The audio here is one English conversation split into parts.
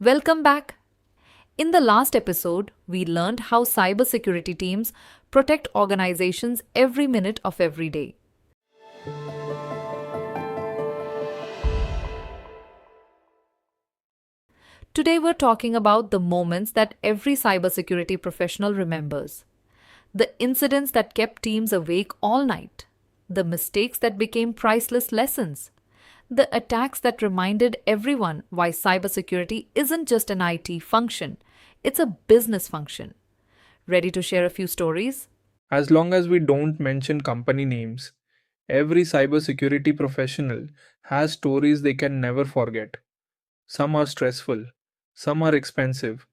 Welcome back. In the last episode, we learned how cybersecurity teams protect organizations every minute of every day. Today, we're talking about the moments that every cybersecurity professional remembers, the incidents that kept teams awake all night, the mistakes that became priceless lessons, the attacks that reminded everyone why cybersecurity isn't just an IT function, it's a business function. Ready to share a few stories? As long as we don't mention company names, every cybersecurity professional has stories they can never forget. Some are stressful, some are expensive,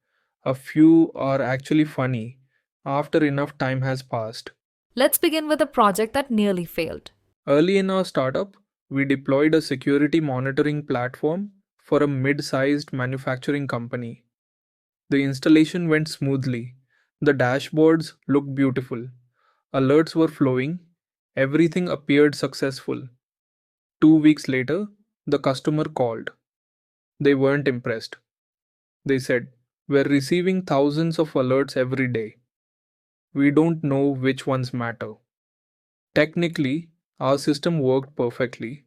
a few are actually funny after enough time has passed. Let's begin with a project that nearly failed. Early in our startup, we deployed a security monitoring platform for a mid sized manufacturing company. The installation went smoothly, the dashboards looked beautiful, alerts were flowing, everything appeared successful. 2 weeks later, the customer called. They weren't impressed. They said, "We're receiving thousands of alerts every day. We don't know which ones matter." Technically, our system worked perfectly.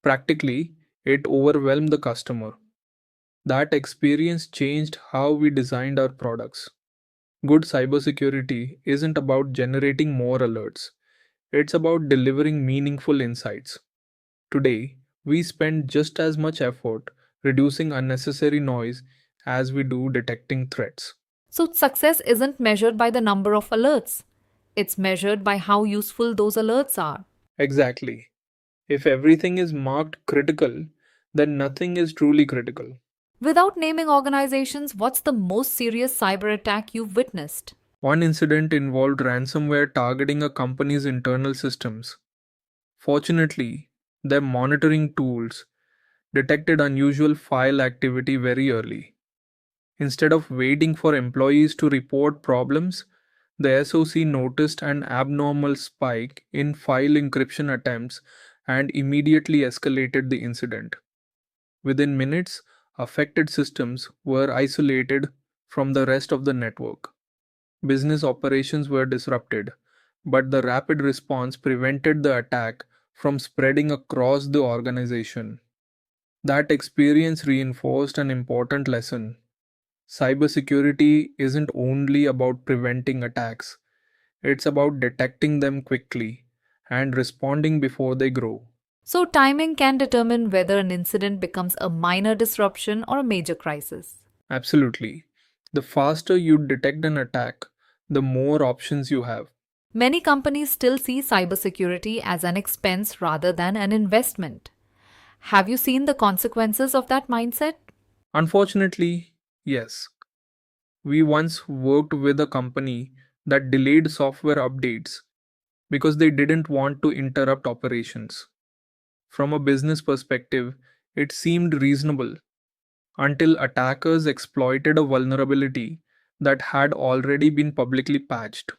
Practically, it overwhelmed the customer. That experience changed how we designed our products. Good cybersecurity isn't about generating more alerts, it's about delivering meaningful insights. Today, we spend just as much effort reducing unnecessary noise as we do detecting threats. So, success isn't measured by the number of alerts, it's measured by how useful those alerts are. Exactly. If everything is marked critical, then nothing is truly critical. Without naming organizations, what's the most serious cyber attack you've witnessed? One incident involved ransomware targeting a company's internal systems. Fortunately, their monitoring tools detected unusual file activity very early. Instead of waiting for employees to report problems, the SOC noticed an abnormal spike in file encryption attempts and immediately escalated the incident. Within minutes, affected systems were isolated from the rest of the network. Business operations were disrupted, but the rapid response prevented the attack from spreading across the organization. That experience reinforced an important lesson. Cybersecurity isn't only about preventing attacks, it's about detecting them quickly and responding before they grow. So, timing can determine whether an incident becomes a minor disruption or a major crisis. Absolutely. The faster you detect an attack, the more options you have. Many companies still see cybersecurity as an expense rather than an investment. Have you seen the consequences of that mindset? Unfortunately, yes. We once worked with a company that delayed software updates because they didn't want to interrupt operations. From a business perspective, it seemed reasonable until attackers exploited a vulnerability that had already been publicly patched.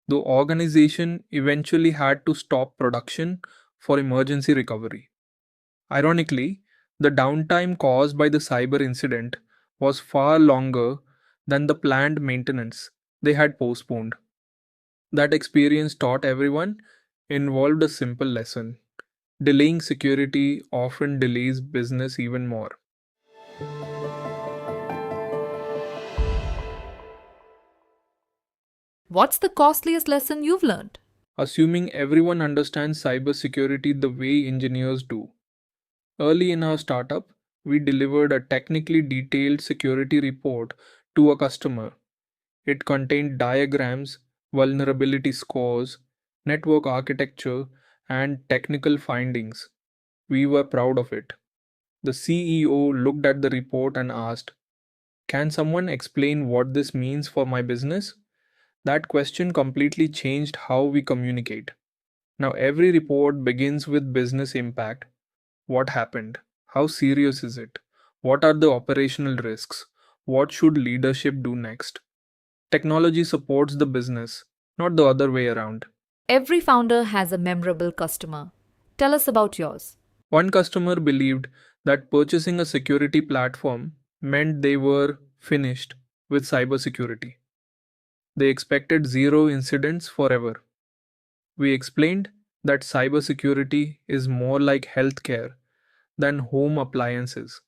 The organization eventually had to stop production for emergency recovery. Ironically, the downtime caused by the cyber incident was far longer than the planned maintenance they had postponed. That experience taught everyone involved a simple lesson. Delaying security often delays business even more. What's the costliest lesson you've learned? Assuming everyone understands cybersecurity the way engineers do. Early in our startup, we delivered a technically detailed security report to a customer. It contained diagrams, vulnerability scores, network architecture, and technical findings. We were proud of it. The CEO looked at the report and asked, "Can someone explain what this means for my business?" That question completely changed how we communicate. Now, every report begins with business impact. What happened? How serious is it? What are the operational risks? What should leadership do next? Technology supports the business, not the other way around. Every founder has a memorable customer. Tell us about yours. One customer believed that purchasing a security platform meant they were finished with cybersecurity. They expected zero incidents forever. We explained that cybersecurity is more like healthcare than home appliances.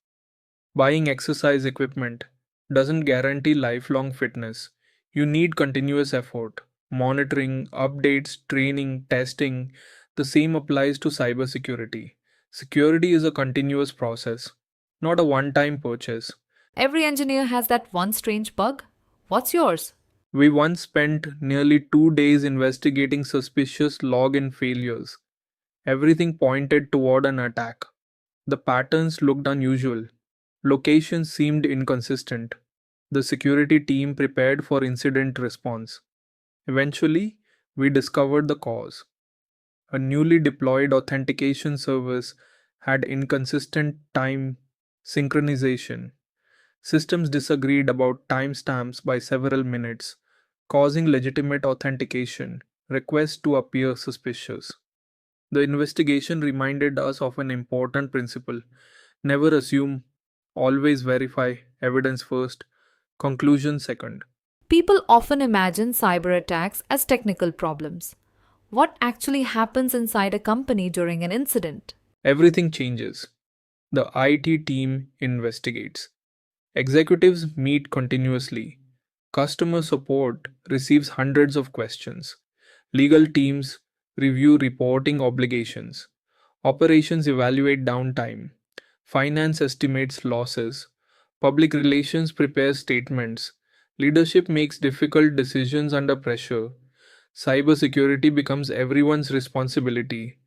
Buying exercise equipment doesn't guarantee lifelong fitness. You need continuous effort, monitoring, updates, training, testing. The same applies to cybersecurity. Security is a continuous process, not a one time purchase. Every engineer has that one strange bug. What's yours? We once spent nearly 2 days investigating suspicious login failures. Everything pointed toward an attack. The patterns looked unusual. Locations seemed inconsistent. The security team prepared for incident response. Eventually, we discovered the cause. A newly deployed authentication service had inconsistent time synchronization. Systems disagreed about timestamps by several minutes, causing legitimate authentication requests to appear suspicious. The investigation reminded us of an important principle: never assume, always verify, evidence first, conclusion second. People often imagine cyber attacks as technical problems. What actually happens inside a company during an incident? Everything changes. The IT team investigates. Executives meet continuously. Customer support receives hundreds of questions. Legal teams review reporting obligations. Operations evaluate downtime. Finance estimates losses. Public relations prepares statements. Leadership makes difficult decisions under pressure. Cybersecurity becomes everyone's responsibility.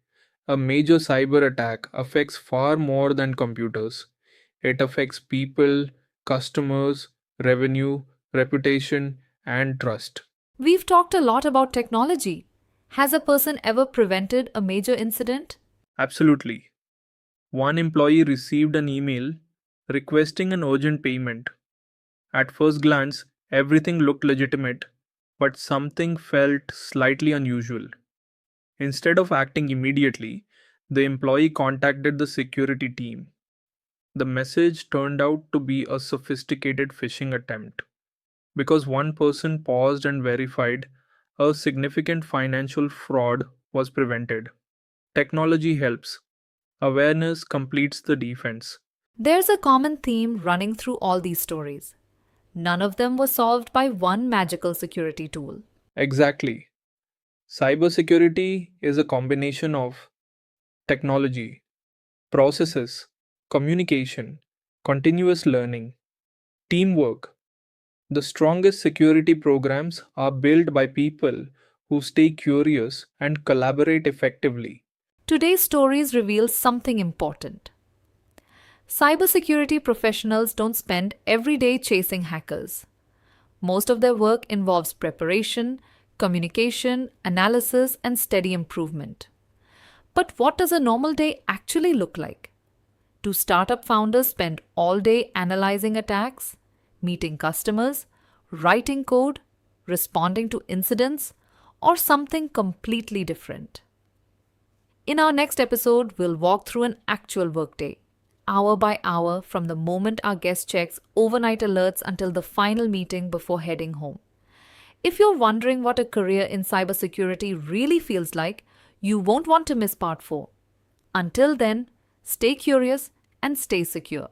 A major cyber attack affects far more than computers. It affects people, customers, revenue, reputation, and trust. We've talked a lot about technology. Has a person ever prevented a major incident? Absolutely. One employee received an email requesting an urgent payment. At first glance, everything looked legitimate, but something felt slightly unusual. Instead of acting immediately, the employee contacted the security team. The message turned out to be a sophisticated phishing attempt. Because one person paused and verified, a significant financial fraud was prevented. Technology helps. Awareness completes the defense. There's a common theme running through all these stories. None of them was solved by one magical security tool. Exactly. Cybersecurity is a combination of technology, processes, communication, continuous learning, teamwork. The strongest security programs are built by people who stay curious and collaborate effectively. Today's stories reveal something important. Cybersecurity professionals don't spend every day chasing hackers. Most of their work involves preparation, communication, analysis, and steady improvement. But what does a normal day actually look like? Do startup founders spend all day analyzing attacks, meeting customers, writing code, responding to incidents, or something completely different? In our next episode, we'll walk through an actual workday, hour by hour, from the moment our guest checks overnight alerts until the final meeting before heading home. If you're wondering what a career in cybersecurity really feels like, you won't want to miss part 4. Until then, stay curious and stay secure.